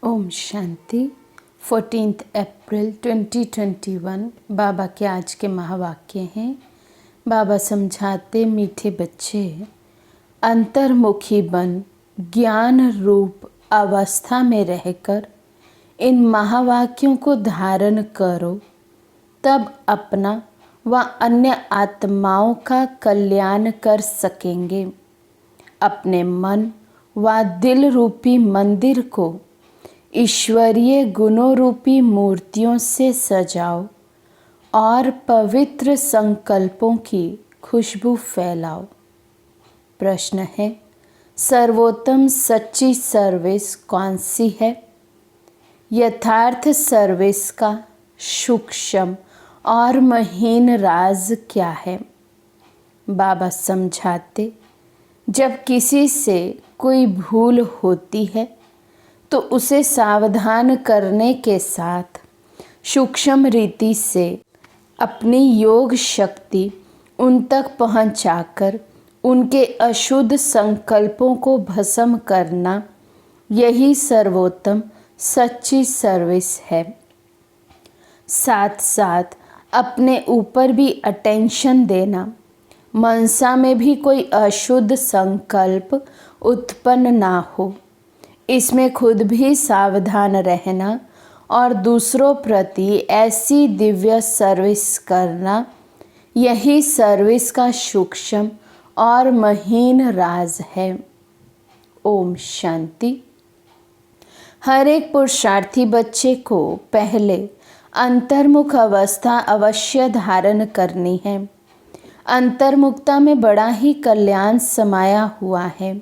ओम शांति। 14 अप्रैल 2021 बाबा के आज के महावाक्य हैं। बाबा समझाते, मीठे बच्चे, अंतर्मुखी बन ज्ञान रूप अवस्था में रहकर इन महावाक्यों को धारण करो, तब अपना व अन्य आत्माओं का कल्याण कर सकेंगे। अपने मन व दिल रूपी मंदिर को ईश्वरीय गुणों रूपी मूर्तियों से सजाओ और पवित्र संकल्पों की खुशबू फैलाओ। प्रश्न है, सर्वोत्तम सच्ची सर्विस कौन सी है? यथार्थ सर्विस का सूक्ष्म और महीन राज क्या है? बाबा समझाते, जब किसी से कोई भूल होती है तो उसे सावधान करने के साथ सूक्ष्म रीति से अपनी योग शक्ति उन तक पहुंचाकर उनके अशुद्ध संकल्पों को भस्म करना, यही सर्वोत्तम सच्ची सर्विस है। साथ साथ अपने ऊपर भी अटेंशन देना, मनसा में भी कोई अशुद्ध संकल्प उत्पन्न ना हो, इसमें खुद भी सावधान रहना और दूसरों प्रति ऐसी दिव्य सर्विस करना, यही सर्विस का सूक्ष्म और महीन राज है। ओम शांति। हर एक पुरुषार्थी बच्चे को पहले अंतर्मुख अवस्था अवश्य धारण करनी है। अंतर्मुखता में बड़ा ही कल्याण समाया हुआ है।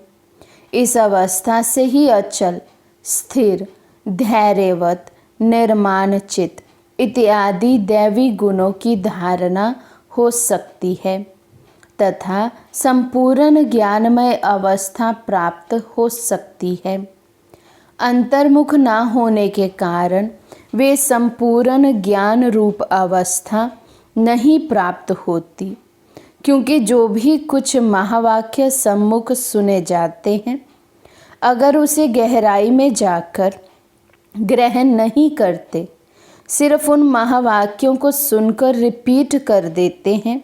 इस अवस्था से ही अचल, स्थिर, धैर्यवत, निर्माण चित्त इत्यादि दैवी गुणों की धारणा हो सकती है तथा संपूर्ण ज्ञानमय अवस्था प्राप्त हो सकती है। अंतर्मुख ना होने के कारण वे संपूर्ण ज्ञान रूप अवस्था नहीं प्राप्त होती, क्योंकि जो भी कुछ महावाक्य सम्मुख सुने जाते हैं, अगर उसे गहराई में जाकर ग्रहण नहीं करते, सिर्फ उन महावाक्यों को सुनकर रिपीट कर देते हैं,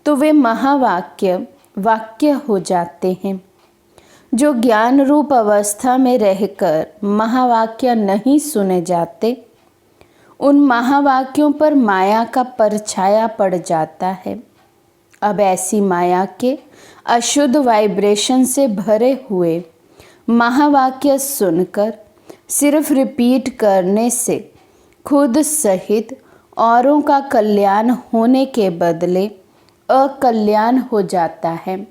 तो वे महावाक्य वाक्य हो जाते हैं। जो ज्ञान रूप अवस्था में रहकर महावाक्य नहीं सुने जाते, उन महावाक्यों पर माया का परछाया पड़ जाता है। अब ऐसी माया के अशुद्ध वाइब्रेशन से भरे हुए महावाक्य सुनकर सिर्फ रिपीट करने से खुद सहित औरों का कल्याण होने के बदले अकल्याण हो जाता है।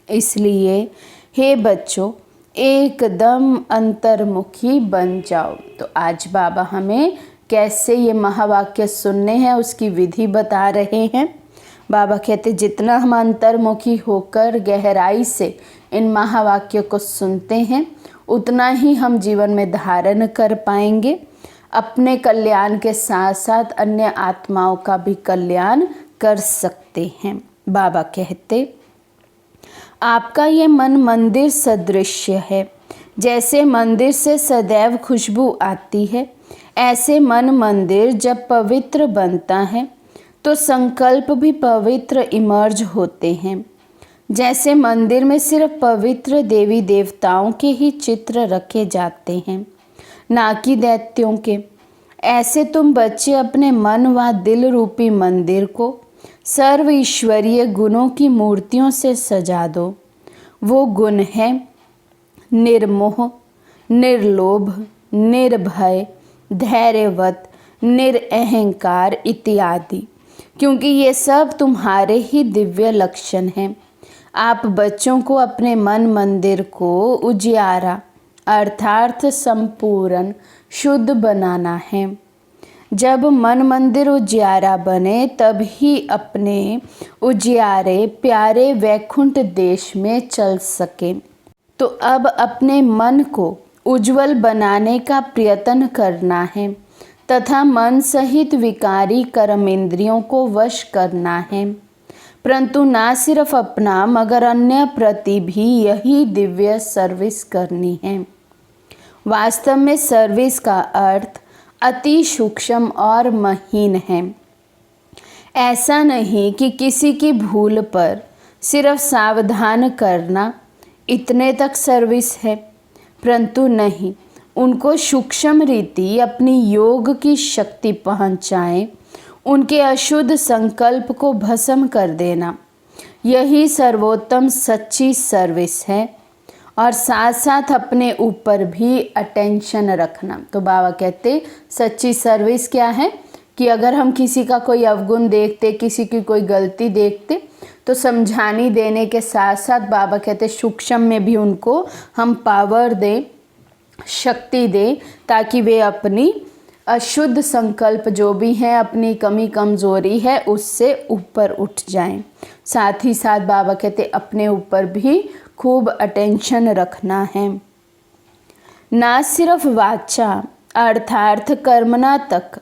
इसलिए हे बच्चों, एकदम अंतर्मुखी बन जाओ। तो आज बाबा हमें कैसे ये महावाक्य सुनने हैं उसकी विधि बता रहे हैं। बाबा कहते जितना हम अंतर्मुखी होकर गहराई से इन महावाक्यों को सुनते हैं, उतना ही हम जीवन में धारण कर पाएंगे। अपने कल्याण के साथ साथ अन्य आत्माओं का भी कल्याण कर सकते हैं। बाबा कहते आपका ये मन मंदिर सदृश्य है। जैसे मंदिर से सदैव खुशबू आती है, ऐसे मन मंदिर जब पवित्र बनता है तो संकल्प भी पवित्र इमर्ज होते हैं। जैसे मंदिर में सिर्फ पवित्र देवी देवताओं के ही चित्र रखे जाते हैं, ना कि दैत्यों के, ऐसे तुम बच्चे अपने मन व दिल रूपी मंदिर को सर्व ईश्वरीय गुणों की मूर्तियों से सजा दो। वो गुण है निर्मोह, निर्लोभ, निर्भय, धैर्यवत, निरअहंकार इत्यादि, क्योंकि ये सब तुम्हारे ही दिव्य लक्षण हैं। आप बच्चों को अपने मन मंदिर को उजियारा अर्थात संपूर्ण शुद्ध बनाना है। जब मन मंदिर उजियारा बने तब ही अपने उजियारे प्यारे वैकुंठ देश में चल सके। तो अब अपने मन को उज्जवल बनाने का प्रयत्न करना है तथा मन सहित विकारी कर्मेंद्रियों को वश करना है, परंतु ना सिर्फ अपना मगर अन्य प्रति भी यही दिव्य सर्विस करनी है। वास्तव में सर्विस का अर्थ अति सूक्ष्म और महीन है। ऐसा नहीं कि किसी की भूल पर सिर्फ सावधान करना इतने तक सर्विस है, परंतु नहीं, उनको सूक्ष्म रीति अपनी योग की शक्ति पहुँचाएं, उनके अशुद्ध संकल्प को भस्म कर देना, यही सर्वोत्तम सच्ची सर्विस है। और साथ साथ अपने ऊपर भी अटेंशन रखना। तो बाबा कहते सच्ची सर्विस क्या है कि अगर हम किसी का कोई अवगुण देखते, किसी की कोई गलती देखते, तो समझाने देने के साथ साथ बाबा कहते सूक्ष्म में भी उनको हम पावर दें, शक्ति दें, ताकि वे अपनी अशुद्ध संकल्प जो भी हैं, अपनी कमी कमज़ोरी है, उससे ऊपर उठ जाएं। साथ ही साथ बाबा कहते अपने ऊपर भी खूब अटेंशन रखना है। ना सिर्फ वाचा अर्थार्थ कर्मणा तक,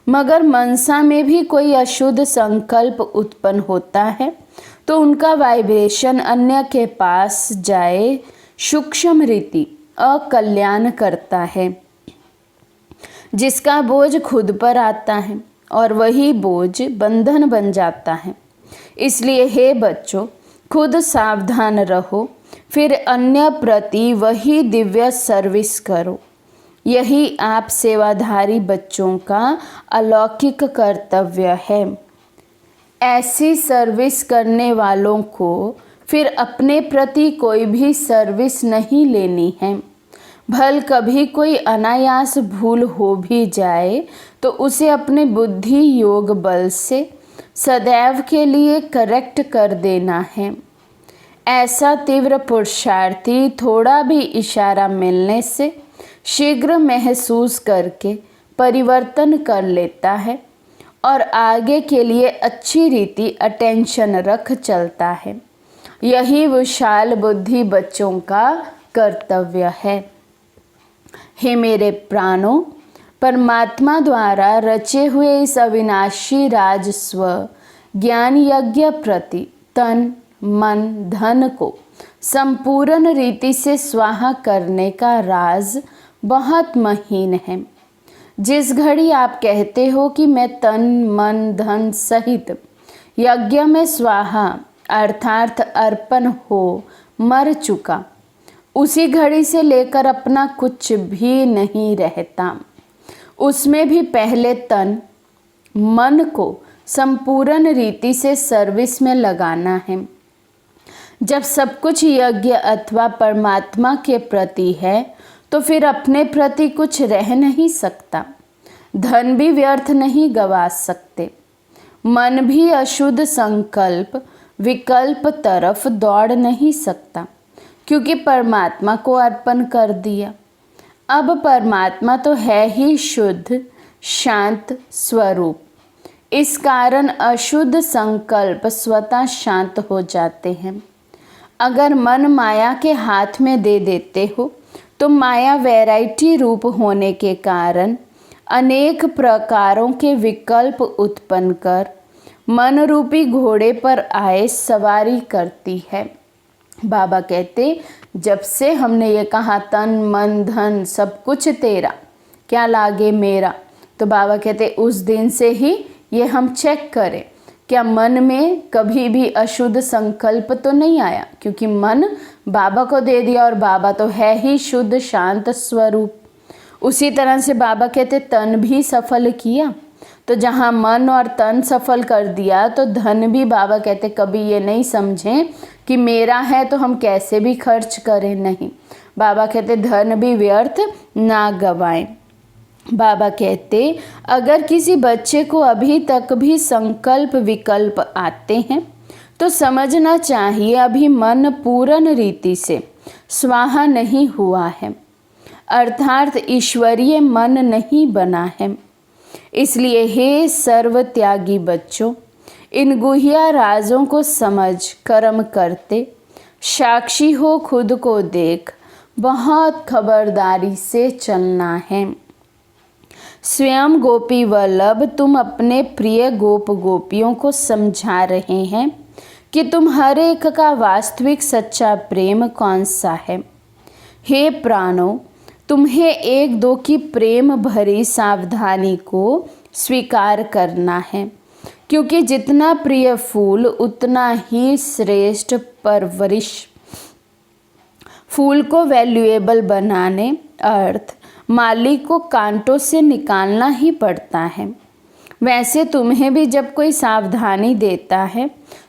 मगर मनसा में भी कोई अशुद्ध संकल्प उत्पन्न होता है तो उनका वाइब्रेशन अन्य के पास जाए सूक्ष्म रीति अकल्याण करता है, जिसका बोझ खुद पर आता है और वही बोझ बंधन बन जाता है। इसलिए हे बच्चों, खुद सावधान रहो, फिर अन्य प्रति वही दिव्य सर्विस करो। यही आप सेवाधारी बच्चों का अलौकिक कर्तव्य है। ऐसी सर्विस करने वालों को फिर अपने प्रति कोई भी सर्विस नहीं लेनी है। भल कभी कोई अनायास भूल हो भी जाए तो उसे अपने बुद्धि योग बल से सदैव के लिए करेक्ट कर देना है। ऐसा तीव्र पुरुषार्थी थोड़ा भी इशारा मिलने से शीघ्र महसूस करके परिवर्तन कर लेता है और आगे के लिए अच्छी रीति अटेंशन रख चलता है। यही विशाल बुद्धि बच्चों का कर्तव्य है। हे मेरे प्राणों, परमात्मा द्वारा रचे हुए इस अविनाशी राजस्व ज्ञान यज्ञ प्रति तन मन धन को संपूर्ण रीति से स्वाहा करने का राज बहुत महीन है। जिस घड़ी आप कहते हो कि मैं तन मन धन सहित यज्ञ में स्वाहा अर्थात अर्पण हो मर चुका, उसी घड़ी से लेकर अपना कुछ भी नहीं रहता। उसमें भी पहले तन मन को संपूर्ण रीति से सर्विस में लगाना है। जब सब कुछ यज्ञ अथवा परमात्मा के प्रति है तो फिर अपने प्रति कुछ रह नहीं सकता। धन भी व्यर्थ नहीं गवा सकते, मन भी अशुद्ध संकल्प विकल्प तरफ दौड़ नहीं सकता, क्योंकि परमात्मा को अर्पण कर दिया। अब परमात्मा तो है ही शुद्ध शांत स्वरूप, इस कारण अशुद्ध संकल्प स्वतः शांत हो जाते हैं। अगर मन माया के हाथ में दे देते हो तो माया वैरायटी रूप होने के कारण अनेक प्रकारों के विकल्प उत्पन्न कर मन रूपी घोड़े पर आए सवारी करती है। बाबा कहते जब से हमने ये कहा तन मन धन सब कुछ तेरा, क्या लागे मेरा, तो बाबा कहते उस दिन से ही ये हम चेक करें क्या मन में कभी भी अशुद्ध संकल्प तो नहीं आया, क्योंकि मन बाबा को दे दिया और बाबा तो है ही शुद्ध शांत स्वरूप। उसी तरह से बाबा कहते तन भी सफल किया, तो जहाँ मन और तन सफल कर दिया तो धन भी बाबा कहते कभी ये नहीं समझें कि मेरा है तो हम कैसे भी खर्च करें, नहीं। बाबा कहते धन भी व्यर्थ ना गवाएं। बाबा कहते अगर किसी बच्चे को अभी तक भी संकल्प विकल्प आते हैं तो समझना चाहिए अभी मन पूर्ण रीति से स्वाहा नहीं हुआ है, अर्थात ईश्वरीय मन नहीं बना है। इसलिए हे सर्व त्यागी बच्चों, इन गुह्य राजों को समझ कर्म करते साक्षी हो खुद को देख बहुत खबरदारी से चलना है। स्वयं गोपी वल्लभ तुम अपने प्रिय गोप गोपियों को समझा रहे हैं कि तुम हर एक का वास्तविक सच्चा प्रेम कौन सा है। हे प्राणों, तुम्हें एक दो की प्रेम भरी सावधानी को स्वीकार करना है, क्योंकि जितना प्रिय फूल उतना ही श्रेष्ठ परवरिश। फूल को वैल्यूएबल बनाने अर्थ माली को कांटों से निकालना ही पड़ता है। वैसे तुम्हें भी जब कोई सावधानी देता है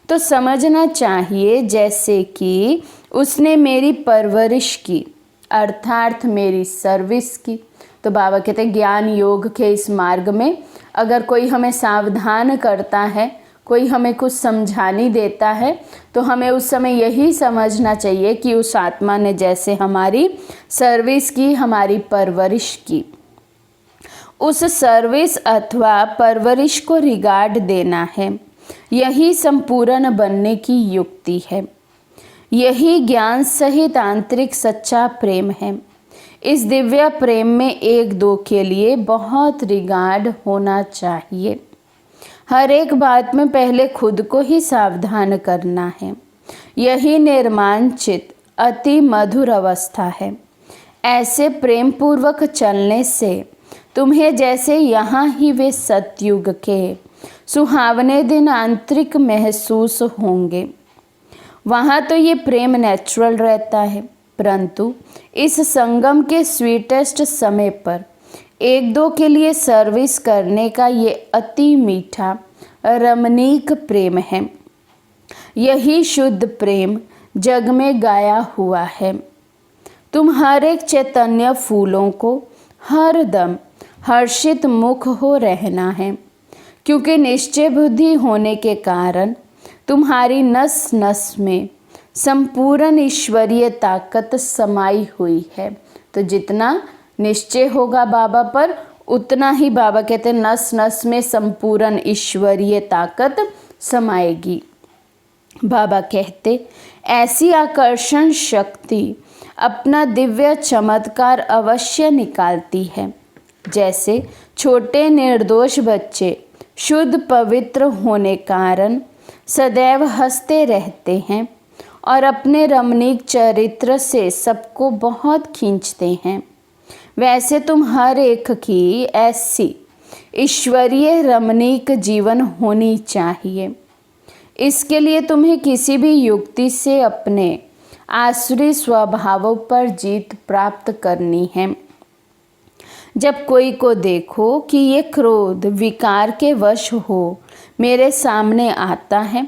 तो समझना चाहिए जैसे कि उसने मेरी परवरिश की, अर्थात मेरी सर्विस की। तो बाबा कहते हैं ज्ञान योग के इस मार्ग में अगर कोई हमें सावधान करता है, कोई हमें कुछ समझानी देता है, तो हमें उस समय यही समझना चाहिए कि उस आत्मा ने जैसे हमारी सर्विस की, हमारी परवरिश की, उस सर्विस अथवा परवरिश को रिगार्ड देना है। यही संपूर्ण बनने की युक्ति है। यही ज्ञान सहित आंतरिक सच्चा प्रेम है। इस दिव्य प्रेम में एक दो के लिए बहुत रिगार्ड होना चाहिए। हर एक बात में पहले खुद को ही सावधान करना है। यही निर्माणचित अति मधुर अवस्था है। ऐसे प्रेम पूर्वक चलने से तुम्हें जैसे यहाँ ही वे सतयुग के सुहावने दिन आंतरिक महसूस होंगे। वहाँ तो ये प्रेम नेचुरल रहता है, परंतु इस संगम के स्वीटेस्ट समय पर एक दो के लिए सर्विस करने का ये अति मीठा रमणीक प्रेम है। यही शुद्ध प्रेम जग में गाया हुआ है। तुम हर एक चैतन्य फूलों को हर दम हर्षित मुख हो रहना है, क्योंकि निश्चय बुद्धि होने के कारण तुम्हारी नस नस में संपूर्ण ईश्वरीय ताकत समाई हुई है। तो जितना निश्चय होगा बाबा पर, उतना ही बाबा कहते हैं नस नस में संपूर्ण ईश्वरीय ताकत समाएगी। बाबा कहते ऐसी आकर्षण शक्ति अपना दिव्य चमत्कार अवश्य निकालती है। जैसे छोटे निर्दोष बच्चे शुद्ध पवित्र होने कारण सदैव हंसते रहते हैं और अपने रमणीक चरित्र से सबको बहुत खींचते हैं, वैसे तुम हर एक की ऐसी ईश्वरीय रमणीक जीवन होनी चाहिए। इसके लिए तुम्हें किसी भी युक्ति से अपने आसुरी स्वभावों पर जीत प्राप्त करनी है। जब कोई को देखो कि ये क्रोध विकार के वश हो मेरे सामने आता है,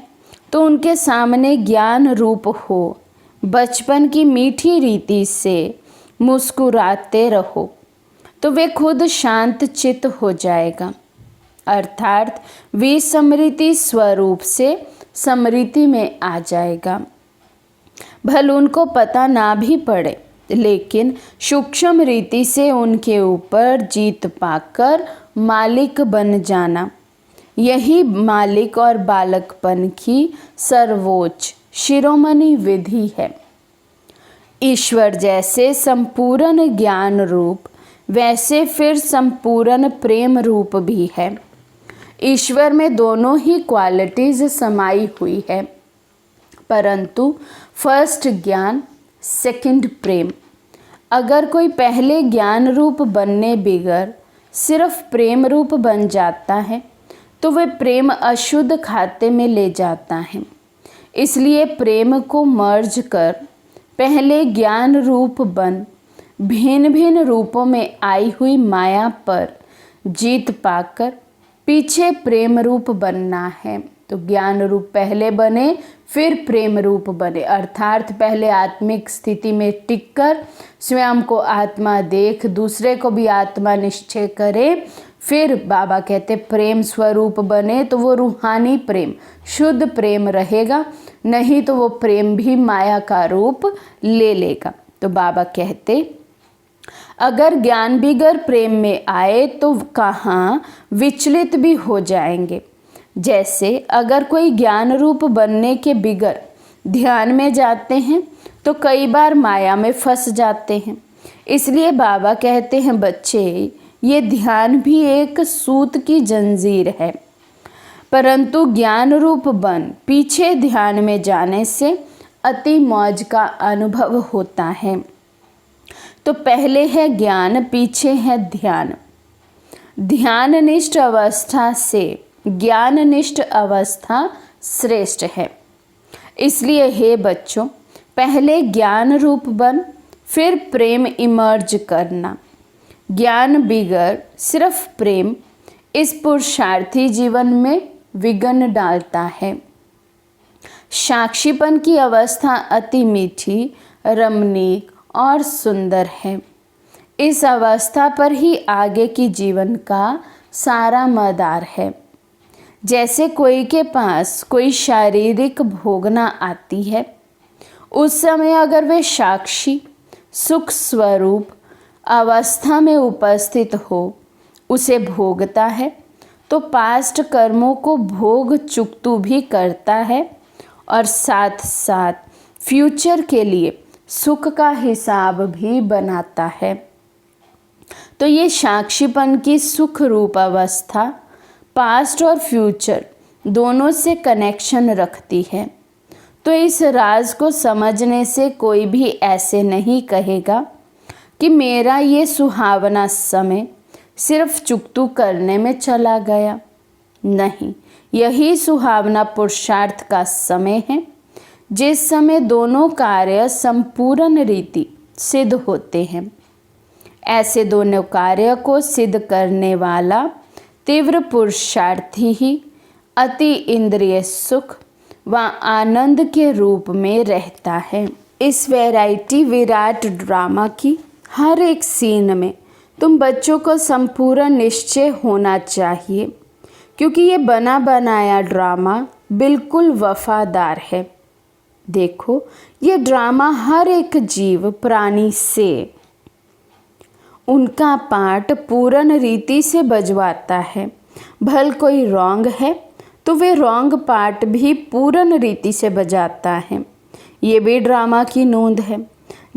तो उनके सामने ज्ञान रूप हो बचपन की मीठी रीति से मुस्कुराते रहो, तो वे खुद शांत चित्त हो जाएगा, अर्थात विस्मृति स्वरूप से स्मृति में आ जाएगा। भले उनको पता ना भी पड़े, लेकिन सूक्ष्म रीति से उनके ऊपर जीत पाकर मालिक बन जाना, यही मालिक और बालकपन की सर्वोच्च शिरोमणि विधि है। ईश्वर जैसे संपूर्ण ज्ञान रूप, वैसे फिर संपूर्ण प्रेम रूप भी है। ईश्वर में दोनों ही क्वालिटीज समाई हुई है, परंतु फर्स्ट ज्ञान, सेकंड प्रेम। अगर कोई पहले ज्ञान रूप बनने बिगर सिर्फ प्रेम रूप बन जाता है, तो वह प्रेम अशुद्ध खाते में ले जाता है। इसलिए प्रेम को मर्ज कर पहले ज्ञान रूप बन भिन्न भिन्न रूपों में आई हुई माया पर जीत पाकर पीछे प्रेम रूप बनना है। तो ज्ञान रूप पहले बने, फिर प्रेम रूप बने, अर्थात पहले आत्मिक स्थिति में टिककर स्वयं को आत्मा देख दूसरे को भी आत्मा निश्चय करे, फिर बाबा कहते प्रेम स्वरूप बने, तो वो रूहानी प्रेम शुद्ध प्रेम रहेगा, नहीं तो वो प्रेम भी माया का रूप ले लेगा। तो बाबा कहते अगर ज्ञान बिगर प्रेम में आए तो कहाँ विचलित भी हो जाएंगे। जैसे अगर कोई ज्ञान रूप बनने के बिगर ध्यान में जाते हैं तो कई बार माया में फंस जाते हैं। इसलिए बाबा कहते हैं बच्चे, ये ध्यान भी एक सूत की जंजीर है, परंतु ज्ञान रूप बन पीछे ध्यान में जाने से अति मौज का अनुभव होता है। तो पहले है ज्ञान, पीछे है ध्यान। ध्याननिष्ठ अवस्था से ज्ञाननिष्ठ अवस्था श्रेष्ठ है। इसलिए हे बच्चों, पहले ज्ञान रूप बन, फिर प्रेम इमर्ज करना। ज्ञान बिगर सिर्फ प्रेम इस पुरुषार्थी जीवन में विघ्न डालता है। साक्षीपन की अवस्था अति मीठी, रमणीक और सुंदर है। इस अवस्था पर ही आगे की जीवन का सारा मदार है। जैसे कोई के पास कोई शारीरिक भोगना आती है, उस समय अगर वे साक्षी सुख स्वरूप अवस्था में उपस्थित हो उसे भोगता है तो पास्ट कर्मों को भोग चुकतू भी करता है और साथ साथ फ्यूचर के लिए सुख का हिसाब भी बनाता है। तो ये साक्षीपन की सुख रूप अवस्था पास्ट और फ्यूचर दोनों से कनेक्शन रखती है। तो इस राज को समझने से कोई भी ऐसे नहीं कहेगा कि मेरा ये सुहावना समय सिर्फ चुकतू करने में चला गया। नहीं, यही सुहावना पुरुषार्थ का समय है, जिस समय दोनों कार्य संपूर्ण रीति सिद्ध होते हैं। ऐसे दोनों कार्य को सिद्ध करने वाला तीव्र पुरुषार्थी ही अति इंद्रिय सुख व आनंद के रूप में रहता है। इस वैरायटी विराट ड्रामा की हर एक सीन में तुम बच्चों को संपूर्ण निश्चय होना चाहिए, क्योंकि ये बना बनाया ड्रामा बिल्कुल वफादार है। देखो, ये ड्रामा हर एक जीव प्राणी से उनका पार्ट पूर्ण रीति से बजवाता है। भल कोई रॉन्ग है तो वे रॉन्ग पार्ट भी पूर्ण रीति से बजाता है। ये भी ड्रामा की नोंद है।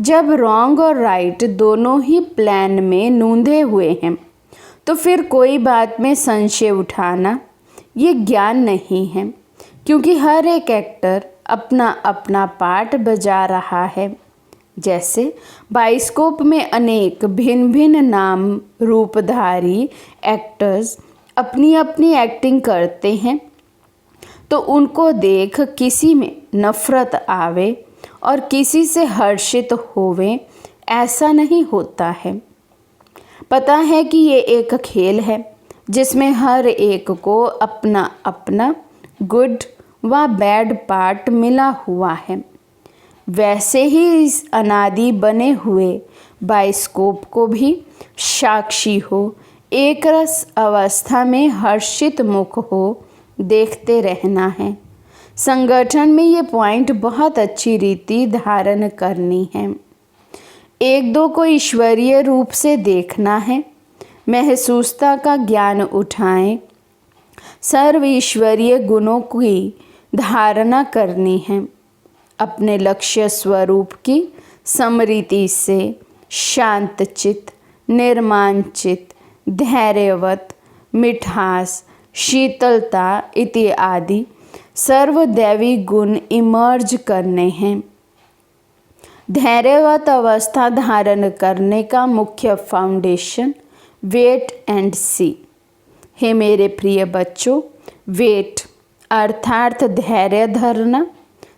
जब रॉन्ग और राइट दोनों ही प्लान में नूंधे हुए हैं तो फिर कोई बात में संशय उठाना ये ज्ञान नहीं है, क्योंकि हर एक एक्टर अपना अपना पार्ट बजा रहा है। जैसे बाइस्कोप में अनेक भिन्न भिन्न नाम रूपधारी एक्टर्स अपनी अपनी एक्टिंग करते हैं, तो उनको देख किसी में नफरत आवे और किसी से हर्षित होवे, ऐसा नहीं होता है। पता है कि ये एक खेल है जिसमें हर एक को अपना अपना गुड व बैड पार्ट मिला हुआ है। वैसे ही इस अनादि बने हुए बाइस्कोप को भी साक्षी हो, एक रस अवस्था में हर्षित मुख हो देखते रहना है। संगठन में ये पॉइंट बहुत अच्छी रीति धारण करनी है। एक दो को ईश्वरीय रूप से देखना है, महसूसता का ज्ञान उठाएं, सर्व ईश्वरीय गुणों की धारणा करनी है। अपने लक्ष्य स्वरूप की समृद्धि से शांतचित, निर्माणचित, धैर्यवत, मिठास, शीतलता इत्यादि सर्वदैवी गुण इमर्ज करने हैं। धैर्यवत अवस्था धारण करने का मुख्य फाउंडेशन वेट एंड सी है। मेरे प्रिय बच्चों, वेट अर्थात धैर्य धरना,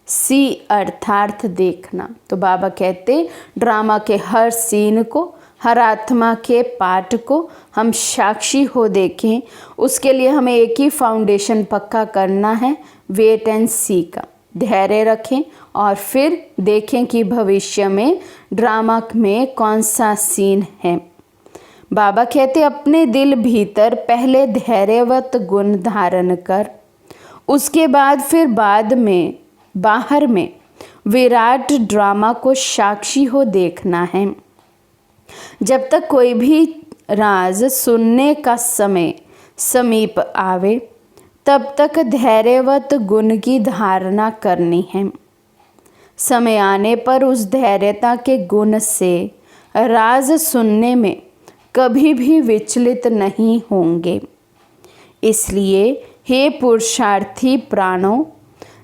सी अर्थात देखना। तो बाबा कहते ड्रामा के हर सीन को, हर आत्मा के पाठ को हम साक्षी हो देखें। उसके लिए हमें एक ही फाउंडेशन पक्का करना है, वेट एंड सी का। धैर्य रखें और फिर देखें कि भविष्य में ड्रामा में कौन सा सीन है। बाबा कहते अपने दिल भीतर पहले धैर्यवत गुण धारण कर, उसके बाद फिर बाद में बाहर में विराट ड्रामा को साक्षी हो देखना है। जब तक कोई भी राज सुनने का समय समीप आवे, तब तक धैर्यवत गुण की धारणा करनी है। समय आने पर उस धैर्यता के गुण से राज सुनने में कभी भी विचलित नहीं होंगे। इसलिए हे पुरुषार्थी प्राणों,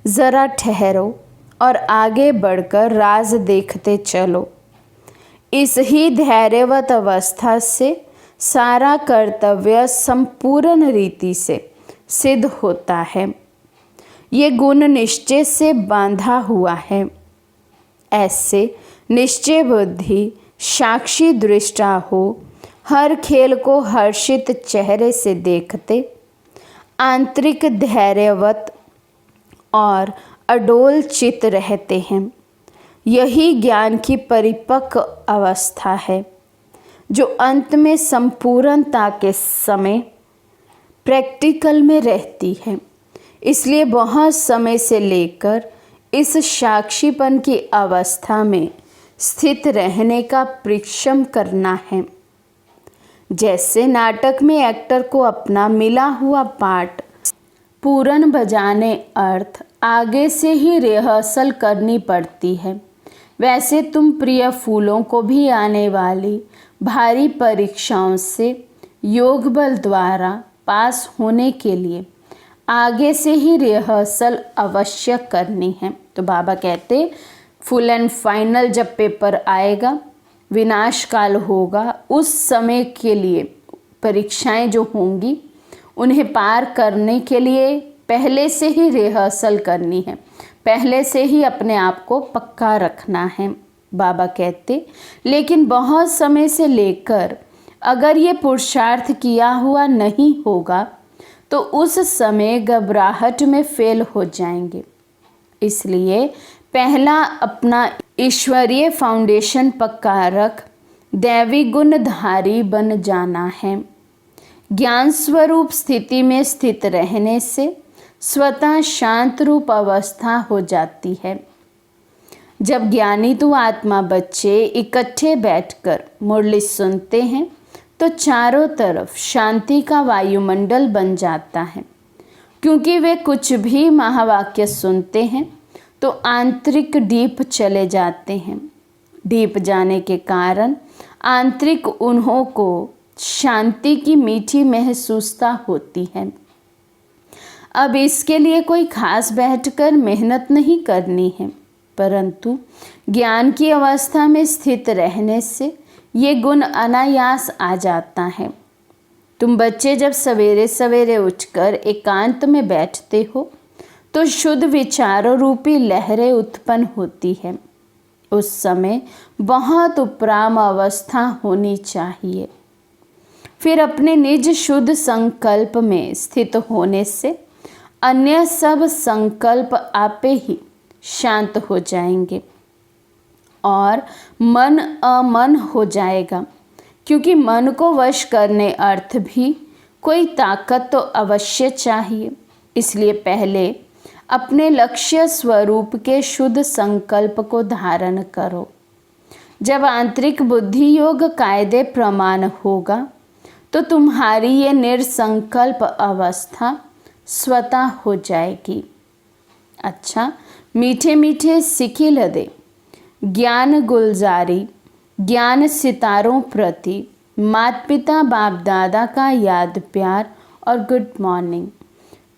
ज़रा ठहरो और आगे बढ़कर राज देखते चलो। इस ही धैर्यवत अवस्था से सारा कर्तव्य संपूर्ण रीति से सिद्ध होता है। ये गुण निश्चय से बांधा हुआ है। ऐसे निश्चय बुद्धि साक्षी दृष्टा हो, हर खेल को हर्षित चेहरे से देखते, आंतरिक धैर्यवत और अडोल चित रहते हैं। यही ज्ञान की परिपक्व अवस्था है, जो अंत में संपूर्णता के समय प्रैक्टिकल में रहती है। इसलिए बहुत समय से लेकर इस साक्षीपन की अवस्था में स्थित रहने का परिश्रम करना है। जैसे नाटक में एक्टर को अपना मिला हुआ पार्ट पूर्ण बजाने अर्थ आगे से ही रिहर्सल करनी पड़ती है, वैसे तुम प्रिय फूलों को भी आने वाली भारी परीक्षाओं से योग बल द्वारा पास होने के लिए आगे से ही रिहर्सल अवश्य करनी है। तो बाबा कहते फुल एंड फाइनल जब पेपर आएगा, विनाश काल होगा, उस समय के लिए परीक्षाएं जो होंगी उन्हें पार करने के लिए पहले से ही रिहर्सल करनी है, पहले से ही अपने आप को पक्का रखना है। बाबा कहते लेकिन बहुत समय से लेकर अगर ये पुरुषार्थ किया हुआ नहीं होगा तो उस समय घबराहट में फेल हो जाएंगे। इसलिए पहला अपना ईश्वरीय फाउंडेशन पक्का रख दैवी गुणधारी बन जाना है। ज्ञान स्वरूप स्थिति में स्थित रहने से स्वतः शांत रूप अवस्था हो जाती है। जब ज्ञानी तो आत्मा बच्चे इकट्ठे बैठकर मुरली सुनते हैं तो चारों तरफ शांति का वायुमंडल बन जाता है, क्योंकि वे कुछ भी महावाक्य सुनते हैं तो आंतरिक डीप चले जाते हैं। डीप जाने के कारण आंतरिक उन्हों को शांति की मीठी महसूसता होती है। अब इसके लिए कोई खास बैठकर मेहनत नहीं करनी है, परंतु ज्ञान की अवस्था में स्थित रहने से ये गुण अनायास आ जाता है। तुम बच्चे जब सवेरे सवेरे उठकर एकांत में बैठते हो तो शुद्ध विचारों रूपी लहरें उत्पन्न होती है। उस समय बहुत उपराम अवस्था होनी चाहिए। फिर अपने निज शुद्ध संकल्प में स्थित होने से अन्य सब संकल्प आपे ही शांत हो जाएंगे और मन अमन हो जाएगा, क्योंकि मन को वश करने अर्थ भी कोई ताकत तो अवश्य चाहिए। इसलिए पहले अपने लक्ष्य स्वरूप के शुद्ध संकल्प को धारण करो। जब आंतरिक बुद्धि योग कायदे प्रमाण होगा तो तुम्हारी ये निर्संकल्प अवस्था स्वतः हो जाएगी। अच्छा, मीठे मीठे सिखिल दे ज्ञान गुलजारी, ज्ञान सितारों प्रति माता पिता बाप दादा का याद प्यार और गुड मॉर्निंग।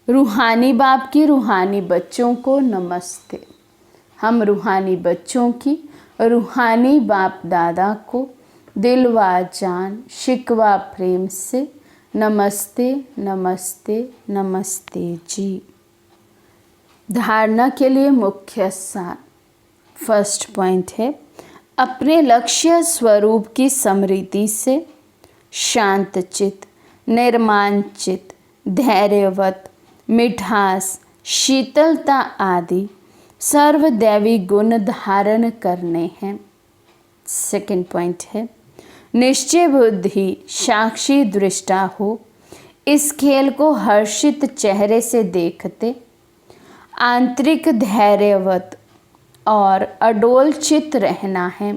रूहानी बाप की रूहानी बच्चों को नमस्ते। हम रूहानी बच्चों की रूहानी बाप दादा को दिल व जान शिकवा प्रेम से नमस्ते नमस्ते नमस्ते जी। धारणा के लिए मुख्य सार। फर्स्ट पॉइंट है अपने लक्ष्य स्वरूप की स्मृति से शांत चित, निर्माण चित, धैर्यवत, मिठास, शीतलता आदि सर्वदैवी गुण धारण करने हैं। सेकंड पॉइंट है निश्चय बुद्धि साक्षी दृष्टा हो, इस खेल को हर्षित चेहरे से देखते आंतरिक धैर्यवत और अडोल चित रहना है।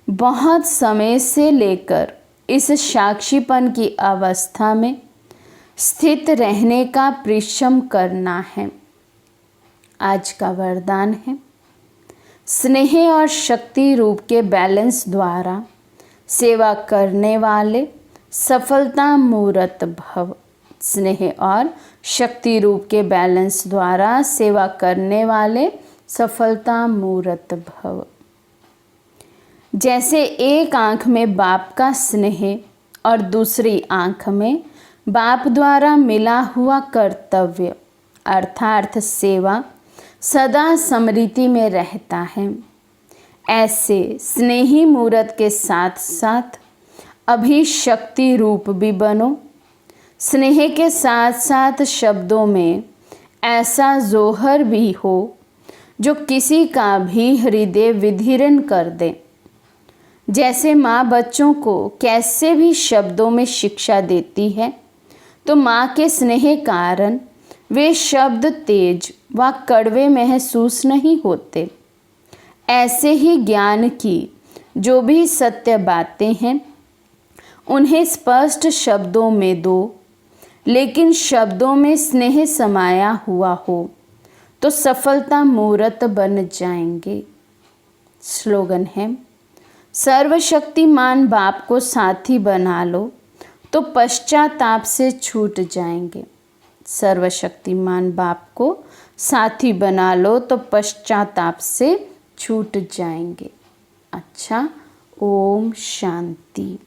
बहुत समय से लेकर इस साक्षीपन की अवस्था में स्थित रहने का परिश्रम करना है। आज का वरदान है स्नेह और शक्ति रूप के बैलेंस द्वारा सेवा करने वाले सफलता मूर्त भव। स्नेह और शक्ति रूप के बैलेंस द्वारा सेवा करने वाले सफलता मूर्त भव। जैसे एक आँख में बाप का स्नेह और दूसरी आँख में बाप द्वारा मिला हुआ कर्तव्य अर्थात सेवा सदा स्मृति में रहता है, ऐसे स्नेही मूर्त के साथ साथ अभी शक्ति रूप भी बनो। स्नेह के साथ साथ शब्दों में ऐसा जोहर भी हो जो किसी का भी हृदय विदीर्ण कर दे। जैसे माँ बच्चों को कैसे भी शब्दों में शिक्षा देती है तो माँ के स्नेह कारण वे शब्द तेज व कड़वे महसूस नहीं होते। ऐसे ही ज्ञान की जो भी सत्य बातें हैं उन्हें स्पष्ट शब्दों में दो, लेकिन शब्दों में स्नेह समाया हुआ हो तो सफलता मूर्त बन जाएंगे। स्लोगन है, सर्वशक्तिमान बाप को साथी बना लो तो पश्चाताप से छूट जाएंगे। सर्वशक्तिमान बाप को साथी बना लो तो पश्चाताप से छूट जाएंगे। अच्छा, ओम शांति।